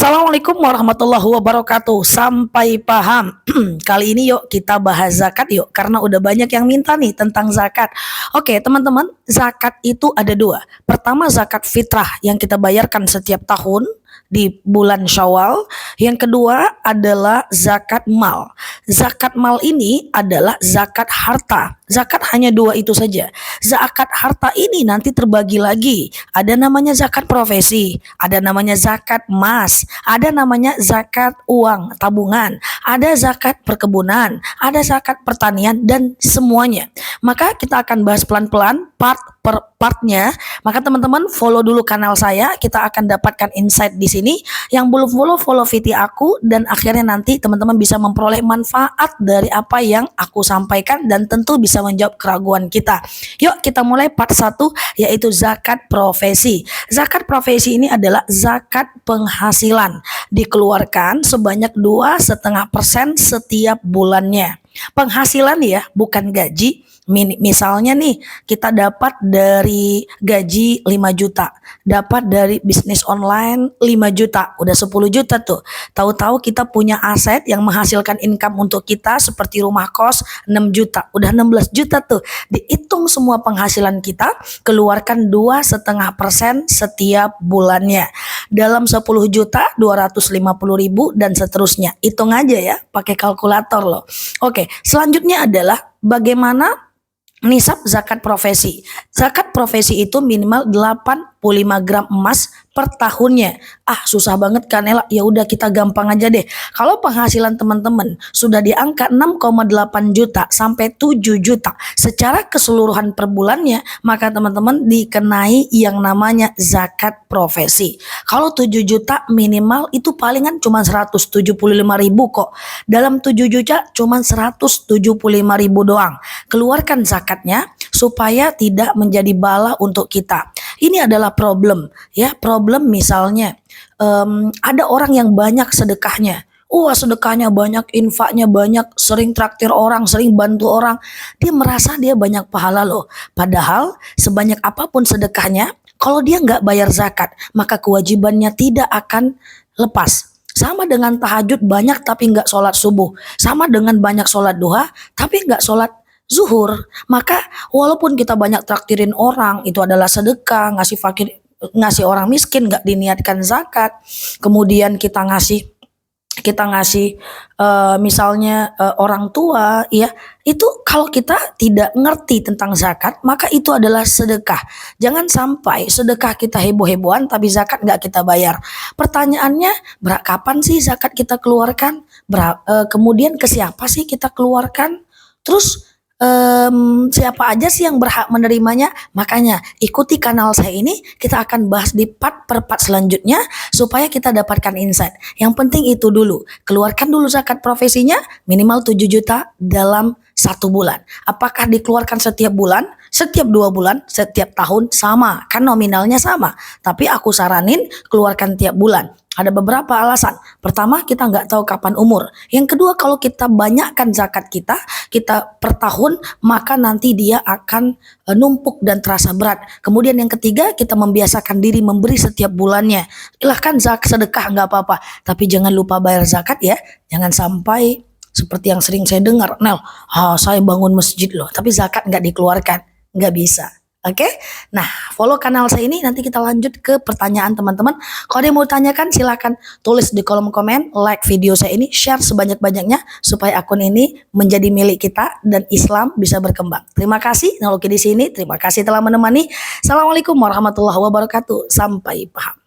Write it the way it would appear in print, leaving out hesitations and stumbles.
Assalamualaikum warahmatullahi wabarakatuh. Sampai paham. Kali ini yuk kita bahas zakat yuk, karena udah banyak yang minta nih tentang zakat. Oke teman-teman, zakat itu ada dua. Pertama zakat fitrah yang kita bayarkan setiap tahun di bulan Syawal. Yang kedua adalah zakat mal. Zakat mal ini adalah zakat harta. Zakat hanya dua itu saja. Zakat harta ini nanti terbagi lagi. Ada namanya zakat profesi, ada namanya zakat emas, ada namanya zakat uang tabungan, ada zakat perkebunan, ada zakat pertanian dan semuanya. Maka kita akan bahas pelan-pelan part per partnya. Maka teman-teman follow dulu kanal saya, kita akan dapatkan insight di sini. Yang belum follow VT aku, dan akhirnya nanti teman-teman bisa memperoleh manfaat dari apa yang aku sampaikan dan tentu bisa menjawab keraguan kita. Yuk kita mulai part 1, yaitu zakat profesi. Zakat profesi ini adalah zakat penghasilan, dikeluarkan sebanyak 2,5% setiap bulannya. Penghasilan ya, bukan gaji. Misalnya nih kita dapat dari gaji 5 juta, dapat dari bisnis online 5 juta, udah 10 juta tuh. Tahu-tahu kita punya aset yang menghasilkan income untuk kita seperti rumah kos 6 juta, udah 16 juta tuh. Dihitung semua penghasilan kita, keluarkan 2,5% setiap bulannya. Dalam 10 juta 250.000 dan seterusnya. Hitung aja ya pakai kalkulator loh. Oke, selanjutnya adalah bagaimana nisab zakat profesi. Zakat profesi itu minimal 85 gram emas per tahunnya. Susah banget kan Ella? Ya udah kita gampang aja deh. Kalau penghasilan teman-teman sudah di angka 6,8 juta sampai 7 juta secara keseluruhan per bulannya, maka teman-teman dikenai yang namanya zakat profesi. Kalau 7 juta minimal itu palingan cuma 175.000 kok. Dalam 7 juta cuma 175.000 doang. Keluarkan zakatnya supaya tidak menjadi bala untuk kita. Ini adalah problem ya, problem misalnya ada orang yang banyak sedekahnya. Sedekahnya banyak, infaknya banyak, sering traktir orang, sering bantu orang. Dia merasa dia banyak pahala loh. Padahal sebanyak apapun sedekahnya, kalau dia nggak bayar zakat, maka kewajibannya tidak akan lepas. Sama dengan tahajud banyak tapi nggak sholat subuh. Sama dengan banyak sholat duha tapi nggak sholat zuhur. Maka walaupun kita banyak traktirin orang, itu adalah sedekah, ngasih fakir, ngasih orang miskin nggak diniatkan zakat. Kemudian kita ngasih misalnya orang tua ya, itu kalau kita tidak ngerti tentang zakat, maka itu adalah sedekah. Jangan sampai sedekah kita heboh-hebohan tapi zakat nggak kita bayar. Pertanyaannya, kapan sih zakat kita keluarkan? Kemudian ke siapa sih kita keluarkan? Terus siapa aja sih yang berhak menerimanya? Makanya ikuti kanal saya ini, kita akan bahas di part per part selanjutnya supaya kita dapatkan insight. Yang penting itu dulu, keluarkan dulu zakat profesinya minimal 7 juta dalam 1 bulan. Apakah dikeluarkan setiap bulan, setiap 2 bulan, setiap tahun? Sama, kan nominalnya sama. Tapi aku saranin keluarkan tiap bulan. Ada beberapa alasan. Pertama, kita nggak tahu kapan umur. Yang kedua, kalau kita banyakkan zakat kita per tahun, maka nanti dia akan numpuk dan terasa berat. Kemudian yang ketiga, kita membiasakan diri memberi setiap bulannya. Silahkan sedekah nggak apa-apa, tapi jangan lupa bayar zakat ya. Jangan sampai seperti yang sering saya dengar, Nel, saya bangun masjid loh, tapi zakat nggak dikeluarkan. Nggak bisa. Oke, nah follow kanal saya ini, nanti kita lanjut ke pertanyaan teman-teman. Kalau ada yang mau tanyakan silahkan tulis di kolom komen, like video saya ini, share sebanyak-banyaknya supaya akun ini menjadi milik kita dan Islam bisa berkembang. Terima kasih Naloki di sini, terima kasih telah menemani. Assalamualaikum warahmatullahi wabarakatuh. Sampai paham.